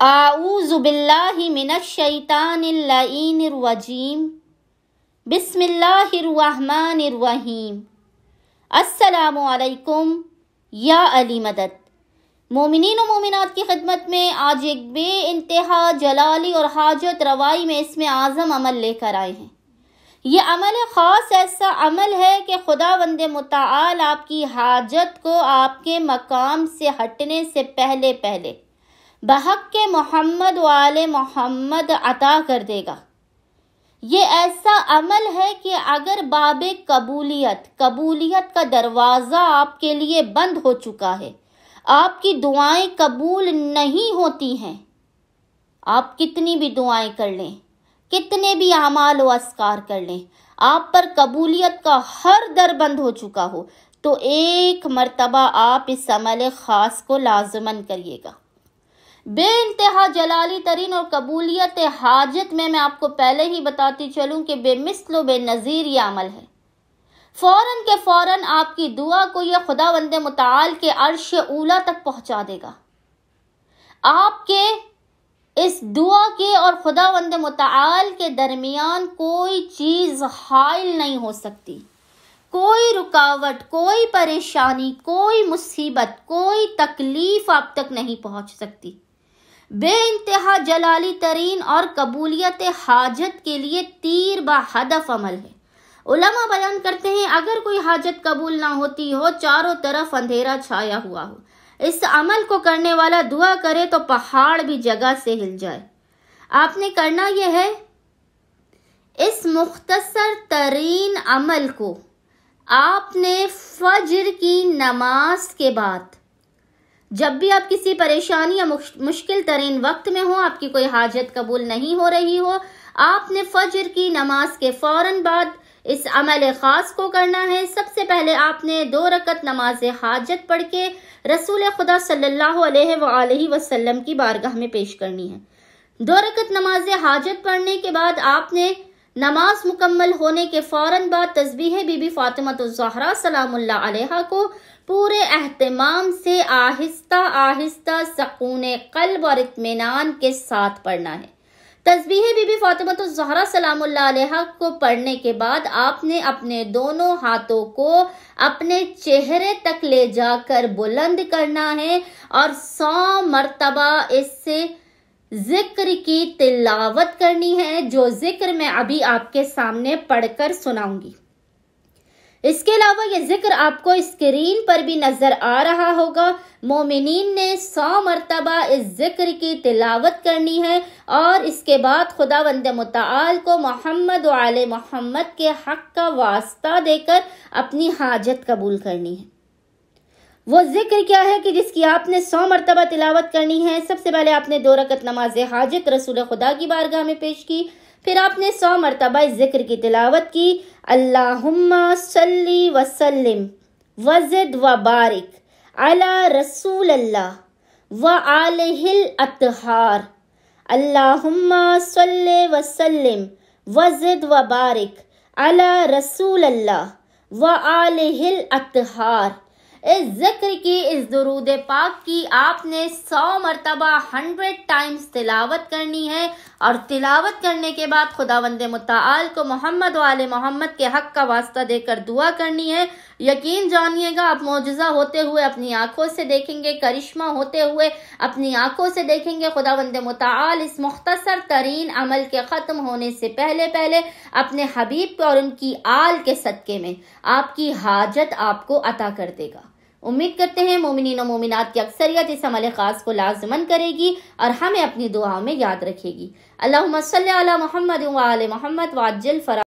आऊज़ु बिल्लाहि मिनश्शैतानिर लईनिर रजीम। बिस्मिल्लाहिर्रहमानिर रहीम। अस्सलामु अलैकुम या अली मदद। मोमिनीन और मोमिनात की खिदमत में आज एक बे इंतहा जलाली और हाजत रवाई में इसमें आज़म अमल लेकर आए हैं। ये अमल ख़ास ऐसा अमल है कि खुदावंद मुताल आपकी हाजत को आपके मकाम से हटने से पहले पहले बहक के मोहम्मद वाले मोहम्मद अता कर देगा। ये ऐसा अमल है कि अगर बाबे कबूलियत का दरवाज़ा आपके लिए बंद हो चुका है, आपकी दुआएं कबूल नहीं होती हैं, आप कितनी भी दुआएं कर लें, कितने भी अमाल व अस्कार कर लें, आप पर कबूलियत का हर दर बंद हो चुका हो, तो एक मर्तबा आप इस अमल ख़ास को लाज़मन करिएगा। बेइंतहा जलाली तरीन और कबूलियत हाजत में मैं आपको पहले ही बताती चलूं कि बेमिस्ल बेनज़ीर ये अमल है। फ़ौरन के फ़ौरन आपकी दुआ को यह खुदावंद मुताल के अर्श ऊला तक पहुंचा देगा। आपके इस दुआ के और खुदावंद मुताल के दरमियान कोई चीज़ हाइल नहीं हो सकती, कोई रुकावट, कोई परेशानी, कोई मुसीबत, कोई तकलीफ आप तक नहीं पहुंच सकती। बेइंतहा जलाली तरीन और कबूलियत हाजत के लिए तीर बा हदफ अमल है। उलमा बयान करते हैं अगर कोई हाजत कबूल ना होती हो, चारों तरफ अंधेरा छाया हुआ हो, इस अमल को करने वाला दुआ करे तो पहाड़ भी जगह से हिल जाए। आपने करना यह है, इस मुख्तसर तरीन अमल को आपने फज्र की नमाज के बाद, जब भी आप किसी परेशानी या मुश्किल तरीन वक्त में हो, आपकी कोई हाजत कबूल नहीं हो रही हो, आपने फज्र की नमाज के फ़ौरन बाद इस अमल ख़ास को करना है। सबसे पहले आपने 2 रकत नमाज हाजत पढ़ के रसूल खुदा सल्लल्लाहु अलैहि वसल्लम की बारगाह में पेश करनी है। 2 रकत नमाज हाजत पढ़ने के बाद आपने नमाज मुकम्मल होने के फ़ौरन बाद तस्बीह बीबी फ़ातिमतुज़ ज़हरा सलामुल्लाह अलैहा को पूरे एहतमाम से आहिस्ता आहिस्ता सकूने क़ल्ब और इत्मीनान के साथ पढ़ना है। तस्बीह बीबी फ़ातिमतुज़ ज़हरा सलामुल्लाह अलैहा को पढ़ने के बाद आपने अपने दोनों हाथों को अपने चेहरे तक ले जाकर बुलंद करना है और 100 मरतबा इससे जिक्र की तिलावत करनी है, जो जिक्र मैं अभी आपके सामने पढ़कर सुनाऊंगी। इसके अलावा ये जिक्र आपको स्क्रीन पर भी नजर आ रहा होगा। मोमिनीन ने 100 मरतबा इस जिक्र की तिलावत करनी है और इसके बाद खुदावंद मुताल को मोहम्मद वाले मोहम्मद के हक का वास्ता देकर अपनी हाजत कबूल करनी है। वो जिक्र क्या है कि जिसकी आपने 100 मरतबा तिलावत करनी है। सबसे पहले आपने 2 रकत नमाज हाजत रसूल खुदा की बारगाह में पेश की, फिर आपने 100 मरतबा इस जिक्र की तिलावत की। अल्लाहुम्मा सल्ली वसल्लिम वज़िद व बारिक अला रसूल अल्लाह व आलिहिल अतहार। अल्लाहुम्मा सल्ली वसल्लिम वज़िद व बारिक अला रसूल अल्लाह व आलिहिल अतहार। इस जिक्र की, इस दुरूद पाक की आपने 100 मरतबा 100 टाइम्स तिलावत करनी है और तिलावत करने के बाद खुदावंद मुताल को मोहम्मद वाले मोहम्मद के हक का वास्ता देकर दुआ करनी है। यकीन जानिएगा आप मौजज़ा होते हुए अपनी आंखों से देखेंगे, करिश्मा होते हुए अपनी आंखों से देखेंगे। खुदावंद मुताल इस मुख्तसर तरीन अमल के ख़त्म होने से पहले पहले अपने हबीब और उनकी आल के सदक़े में आपकी हाजत आपको अता कर देगा। उम्मीद करते हैं मोमिनीन और मोमिनात की अक्सरियत इस अमल ख़ास को लाज़मन करेगी और हमें अपनी दुआओं में याद रखेगी। अल्लाहुम्मा सल्ली अला मुहम्मद व आले मुहम्मद व अज्जिल फरा